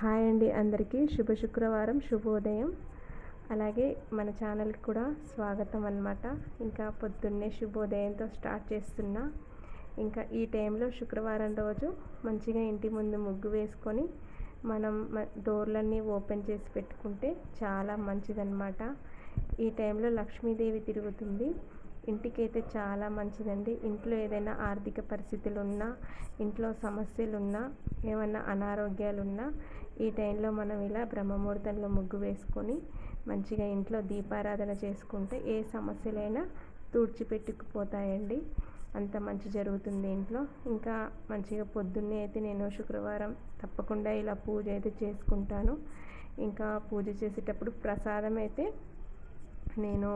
Hi అండి, అందరికీ శుభ శుక్రవారం శుభోదయం. అలాగే మన ఛానల్కి కూడా స్వాగతం అన్నమాట. ఇంకా పొద్దున్నే శుభోదయంతో స్టార్ట్ చేస్తున్నా. ఇంకా ఈ టైంలో శుక్రవారం రోజు మంచిగా ఇంటి ముందు ముగ్గు వేసుకొని మనం డోర్లన్నీ ఓపెన్ చేసి పెట్టుకుంటే చాలా మంచిదన్నమాట. ఈ టైంలో లక్ష్మీదేవి తిరుగుతుంది. ఇంటికైతే చాలా మంచిదండి. ఇంట్లో ఏదైనా ఆర్థిక పరిస్థితులు ఉన్నా, ఇంట్లో సమస్యలున్నా, ఏమన్నా అనారోగ్యాలున్నా ఈ టైంలో మనం ఇలా బ్రహ్మముహూర్తంలో ముగ్గు వేసుకొని మంచిగా ఇంట్లో దీపారాధన చేసుకుంటే ఏ సమస్యలైనా తుడిచిపెట్టుకుపోతాయండి. అంత మంచి జరుగుతుంది ఇంట్లో. ఇంకా మంచిగా పొద్దున్నే అయితే నేను శుక్రవారం తప్పకుండా ఇలా పూజ అయితే చేసుకుంటాను. ఇంకా పూజ చేసేటప్పుడు ప్రసాదం అయితే నేను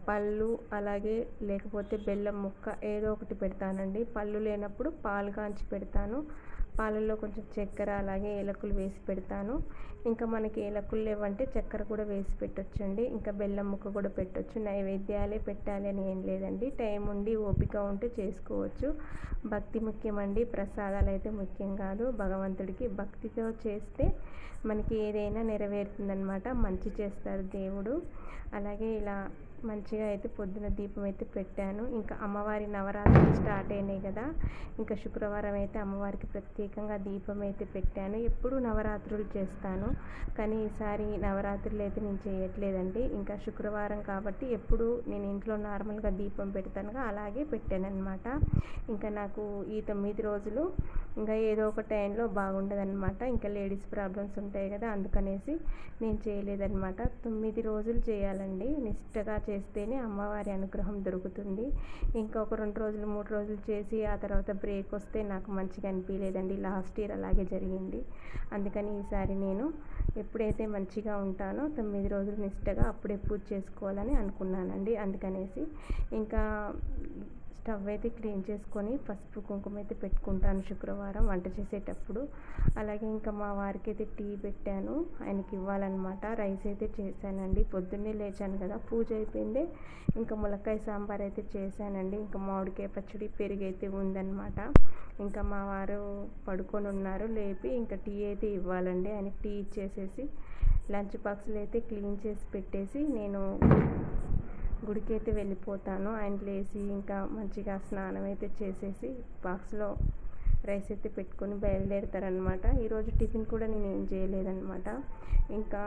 పళ్ళు అలాగే లేకపోతే బెల్లం ముక్క ఏదో ఒకటి పెడతానండి. పళ్ళు లేనప్పుడు పాలు కాంచి పెడతాను. పాలల్లో కొంచెం చక్కెర అలాగే ఏలకులు వేసి పెడతాను. ఇంకా మనకి ఏలకులు లేవంటే చక్కెర కూడా వేసి పెట్టొచ్చండి. ఇంకా బెల్లం ముక్క కూడా పెట్టొచ్చు. నైవేద్యాలే పెట్టాలి అని ఏం లేదండి. టైం ఉండి ఓపిక ఉంటే చేసుకోవచ్చు. భక్తి ముఖ్యమండి, ప్రసాదాలు అయితే ముఖ్యం కాదు. భగవంతుడికి భక్తితో చేస్తే మనకి ఏదైనా నెరవేరుతుందన్నమాట. మంచి చేస్తారు దేవుడు. అలాగే ఇలా మంచిగా అయితే పొద్దున దీపం అయితే పెట్టాను. ఇంకా అమ్మవారి నవరాత్రులు స్టార్ట్ అయినాయి కదా. ఇంకా శుక్రవారం అయితే అమ్మవారికి ప్రత్యేకంగా దీపం అయితే పెట్టాను. ఎప్పుడు నవరాత్రులు చేస్తాను, కానీ ఈసారి నవరాత్రులు అయితే నేను చేయట్లేదండి. ఇంకా శుక్రవారం కాబట్టి ఎప్పుడు నేను ఇంట్లో నార్మల్గా దీపం పెడతానుగా అలాగే పెట్టాను అనమాట. ఇంకా నాకు ఈ 9 రోజులు ఇంకా ఏదో ఒక టైంలో బాగుండదన్నమాట. ఇంకా లేడీస్ ప్రాబ్లమ్స్ ఉంటాయి కదా, అందుకనేసి నేను చేయలేదన్నమాట. 9 రోజులు చేయాలండి. నిష్టగా చేస్తేనే అమ్మవారి అనుగ్రహం దొరుకుతుంది. ఇంకా ఒక 2 రోజులు 3 రోజులు చేసి ఆ తర్వాత బ్రేక్ వస్తే నాకు మంచిగా అనిపించలేదండి. లాస్ట్ ఇయర్ అలాగే జరిగింది. అందుకని ఈసారి నేను ఎప్పుడైతే మంచిగా ఉంటానో 9 రోజులు నిష్టగా అప్పుడే పూజ చేసుకోవాలని అనుకున్నానండి. అందుకనేసి ఇంకా స్టవ్ అయితే క్లీన్ చేసుకొని పసుపు కుంకుమ అయితే పెట్టుకుంటాను శుక్రవారం వంట చేసేటప్పుడు. అలాగే ఇంకా మా వారికి అయితే టీ పెట్టాను, ఆయనకి ఇవ్వాలన్నమాట. రైస్ అయితే చేశానండి. పొద్దున్నే లేచాను కదా, పూజ అయిపోయింది. ఇంకా ములక్కాయ సాంబార్ అయితే చేశానండి. ఇంకా మామిడికాయ పచ్చడి, పెరుగు అయితే ఉందన్నమాట. ఇంకా మా వారు పడుకొని ఉన్నారు, లేపి ఇంకా టీ అయితే ఇవ్వాలండి. ఆయనకి టీ ఇచ్చేసేసి లంచ్ బాక్స్లు అయితే క్లీన్ చేసి పెట్టేసి నేను గుడికి అయితే వెళ్ళిపోతాను. ఆయన లేచి ఇంకా మంచిగా స్నానం అయితే చేసేసి బాక్స్లో రైస్ అయితే పెట్టుకొని బయలుదేరుతారనమాట. ఈరోజు టిఫిన్ కూడా నేను ఏం చేయలేదన్నమాట. ఇంకా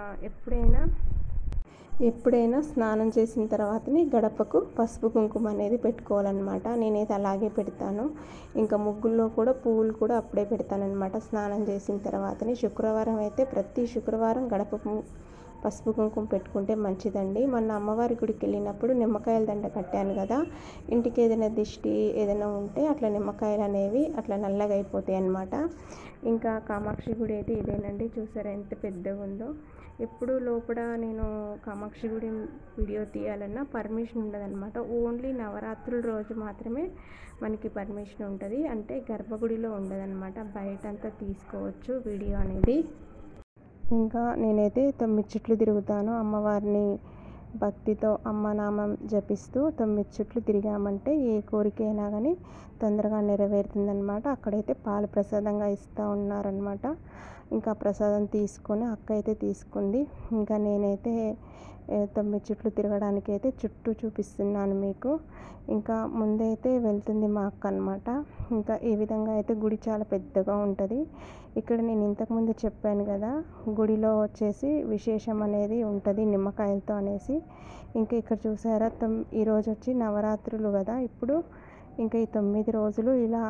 ఎప్పుడైనా స్నానం చేసిన తర్వాతనే గడపకు పసుపు కుంకుమ అనేది పెట్టుకోవాలన్నమాట. నేనైతే అలాగే పెడతాను. ఇంకా ముగ్గుల్లో కూడా పువ్వులు కూడా అప్పుడే పెడతానన్నమాట స్నానం చేసిన తర్వాతనే. శుక్రవారం అయితే ప్రతి శుక్రవారం గడపకు పసుపు కుంకుమ పెట్టుకుంటే మంచిదండి. మొన్న అమ్మవారి గుడికి వెళ్ళినప్పుడు నిమ్మకాయల దండ కట్టాను కదా, ఇంటికి ఏదైనా దిష్టి ఏదైనా ఉంటే అట్లా నిమ్మకాయలు అనేవి అట్లా నల్లగా అయిపోతాయి అన్నమాట. ఇంకా కామాక్షి గుడి అయితే ఇదేనండి. చూసారా ఎంత పెద్దగా ఉందో. ఎప్పుడు లోపల నేను కామాక్షి గుడి వీడియో తీయాలన్నా పర్మిషన్ ఉండదన్నమాట. ఓన్లీ నవరాత్రుల రోజు మాత్రమే మనకి పర్మిషన్ ఉంటుంది. అంటే గర్భగుడిలో ఉండదన్నమాట. బయటంతా తీసుకోవచ్చు వీడియో అనేది. ఇంకా నేనైతే 9 చుట్లు తిరుగుతాను. అమ్మవారిని భక్తితో అమ్మనామం జపిస్తూ 9 చుట్లు తిరిగామంటే ఏ కోరిక అయినా కానీ తొందరగా నెరవేరుతుందన్నమాట. అక్కడైతే పాలు ప్రసాదంగా ఇస్తూ ఉన్నారనమాట. ఇంకా ప్రసాదం తీసుకొని అక్క అయితే తీసుకుంది. ఇంకా నేనైతే 9 చుట్లు తిరగడానికి అయితే చుట్టూ చూపిస్తున్నాను మీకు. ఇంకా ముందైతే వెళ్తుంది మా అక్క అనమాట. ఇంకా ఈ విధంగా అయితే గుడి చాలా పెద్దగా ఉంటుంది. ఇక్కడ నేను ఇంతకుముందు చెప్పాను కదా, గుడిలో వచ్చేసి విశేషం అనేది ఉంటుంది నిమ్మకాయలతో అనేసి. ఇంకా ఇక్కడ చూసారా, ఈరోజు వచ్చి నవరాత్రులు కదా. ఇప్పుడు ఇంకా ఈ 9 రోజులు ఇలా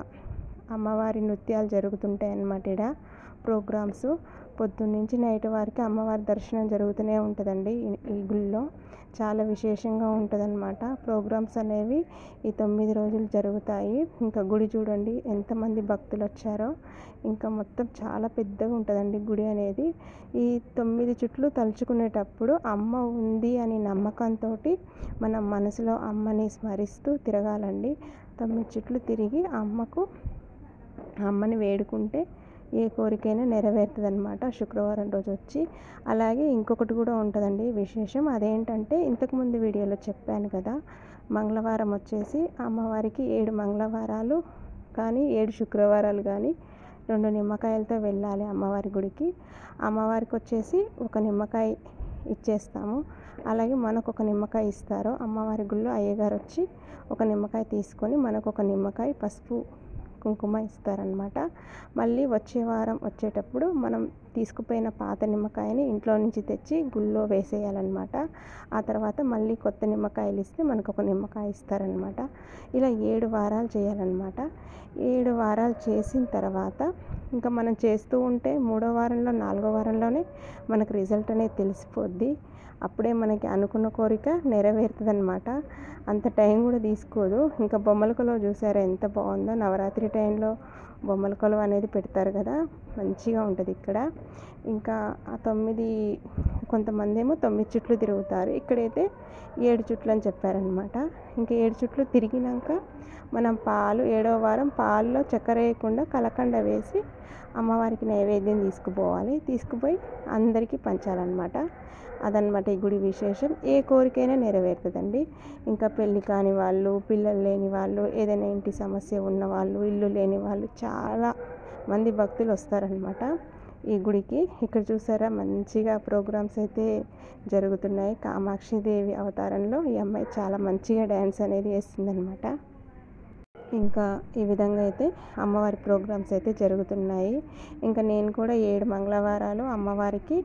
అమ్మవారి నృత్యాలు జరుగుతుంటాయి అన్నమాట. ఇక్కడ ప్రోగ్రామ్స్ పొద్దున్నుంచి నైట్ వరకు అమ్మవారి దర్శనం జరుగుతూనే ఉంటుందండి. ఈ గుళ్ళో చాలా విశేషంగా ఉంటుందన్నమాట. ప్రోగ్రామ్స్ అనేవి ఈ 9 రోజులు జరుగుతాయి. ఇంకా గుడి చూడండి ఎంతమంది భక్తులు వచ్చారో. ఇంకా మొత్తం చాలా పెద్దగా ఉంటుందండి గుడి అనేది. ఈ 9 చుట్లు తలుచుకునేటప్పుడు అమ్మ ఉంది అని నమ్మకంతో మనం మనసులో అమ్మని స్మరిస్తూ తిరగాలండి. 9 చుట్లు తిరిగి అమ్మని వేడుకుంటే ఏ కోరికైనా నెరవేరుతుంది అనమాట శుక్రవారం రోజు వచ్చి. అలాగే ఇంకొకటి కూడా ఉంటుందండి విశేషం. అదేంటంటే ఇంతకుముందు వీడియోలో చెప్పాను కదా, మంగళవారం వచ్చేసి అమ్మవారికి 7 మంగళవారాలు కానీ 7 శుక్రవారాలు కానీ 2 నిమ్మకాయలతో వెళ్ళాలి అమ్మవారి గుడికి. అమ్మవారికి వచ్చేసి ఒక నిమ్మకాయ ఇచ్చేస్తాము. అలాగే మనకు ఒక నిమ్మకాయ ఇస్తారు. అమ్మవారి గుడిలో అయ్యగారు వచ్చి ఒక నిమ్మకాయ తీసుకొని మనకు ఒక నిమ్మకాయ పసుపు కుంకుమ ఇస్తారనమాట. మళ్ళీ వచ్చే వారం వచ్చేటప్పుడు మనం తీసుకుపోయిన పాత నిమ్మకాయని ఇంట్లో నుంచి తెచ్చి గుళ్ళో వేసేయాలన్నమాట. ఆ తర్వాత మళ్ళీ కొత్త నిమ్మకాయలు ఇస్తే మనకు ఒక నిమ్మకాయ ఇస్తారనమాట. ఇలా 7 వారాలు చేయాలన్నమాట. 7 వారాలు చేసిన తర్వాత ఇంకా మనం చేస్తూ ఉంటే 3వ వారంలో 4వ వారంలోనే మనకు రిజల్ట్ అనేది తెలిసిపోద్ది. అప్పుడే మనకి అనుకున్న కోరిక నెరవేరుతుందన్నమాట. అంత టైం కూడా తీసుకోదు. ఇంకా బొమ్మల కొలువు చూసారా ఎంత బాగుందో. నవరాత్రి టైంలో బొమ్మల కొలువు అనేది పెడతారు కదా, మంచిగా ఉంటుంది ఇక్కడ. ఇంకా ఆ 9 కొంతమంది ఏమో 9 చుట్లు తిరుగుతారు. ఇక్కడైతే 7 చుట్లు అని చెప్పారనమాట. ఇంకా 7 చుట్లు తిరిగినాక మనం పాలు 7వ వారం పాలలో చక్కెర వేయకుండా కలకండ వేసి అమ్మవారికి నైవేద్యం తీసుకుపోయి అందరికీ పంచాలన్నమాట. అదనమాట ఈ గుడి విశేషం. ఏ కోరికైనా నెరవేరుతుందండి. ఇంకా పెళ్ళి కాని వాళ్ళు, పిల్లలు లేని వాళ్ళు, ఏదైనా ఇంటి సమస్య ఉన్న వాళ్ళు, ఇల్లు లేని వాళ్ళు చాలా మంది భక్తులు వస్తారనమాట ఈ గుడికి. ఇక్కడ చూసారా మంచిగా ప్రోగ్రామ్స్ అయితే జరుగుతున్నాయి. కామాక్షిదేవి అవతారంలో ఈ అమ్మాయి చాలా మంచిగా డ్యాన్స్ అనేది వేస్తుందనమాట. ఇంకా ఈ విధంగా అయితే అమ్మవారి ప్రోగ్రామ్స్ అయితే జరుగుతున్నాయి. ఇంకా నేను కూడా 7 మంగళవారాలు అమ్మవారికి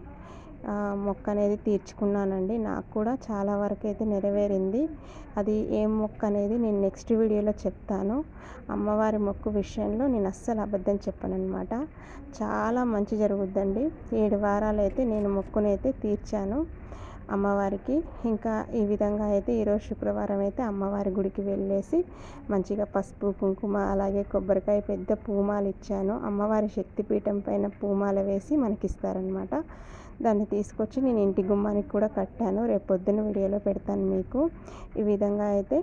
మొక్క అనేది తీర్చుకున్నానండి. నాకు కూడా చాలా వరకు అయితే నెరవేరింది. అది ఏం మొక్క అనేది నేను నెక్స్ట్ వీడియోలో చెప్తాను. అమ్మవారి మొక్కు విషయంలో నేను అస్సలు అబద్ధం చెప్పనమాట. చాలా మంచి జరుగుద్దండి. 7 వారాలు అయితే నేను మొక్కునైతే తీర్చాను అమ్మవారికి. ఇంకా ఈ విధంగా అయితే ఈరోజు శుక్రవారం అయితే అమ్మవారి గుడికి వెళ్ళేసి మంచిగా పసుపు కుంకుమ అలాగే కొబ్బరికాయ పెద్ద పూమాలు ఇచ్చాను. అమ్మవారి శక్తిపీఠం పైన పూమాల వేసి మనకి ఇస్తారనమాట. దాన్ని తీసుకొచ్చి నేను ఇంటి గుమ్మానికి కూడా కట్టాను. రేపు పొద్దున్న వీడియోలో పెడతాను మీకు. ఈ విధంగా అయితే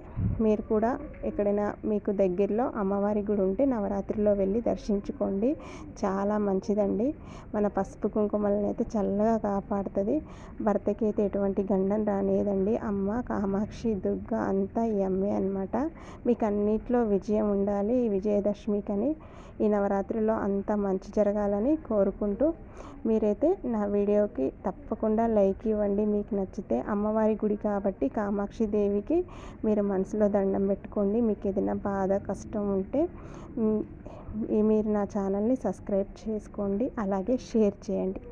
మీరు కూడా ఎక్కడైనా మీకు దగ్గరలో అమ్మవారి గుడి ఉంటే నవరాత్రిలో వెళ్ళి దర్శించుకోండి. చాలా మంచిదండి. మన పసుపు కుంకుమలను అయితే చల్లగా కాపాడుతుంది. భర్తకి అయితే ఎటువంటి గండం రానియదండి. అమ్మ కామాక్షి దుర్గా అంతా ఈ అమ్మే అనమాట. మీకు అన్నిట్లో విజయం ఉండాలి ఈ విజయదశమికని. ఈ నవరాత్రిలో అంతా మంచి జరగాలని కోరుకుంటూ మీరైతే నా వీడియోకి తప్పకుండా లైక్ ఇవ్వండి. మీకు నచ్చితే అమ్మవారి గుడి కాబట్టి కామాక్షి దేవికి మీరు మనసులో దండం పెట్టుకోండి. మీకు ఏదైనా బాధ కష్టం ఉంటే మీరు నా ఛానల్ని సబ్స్క్రైబ్ చేసుకోండి, అలాగే షేర్ చేయండి.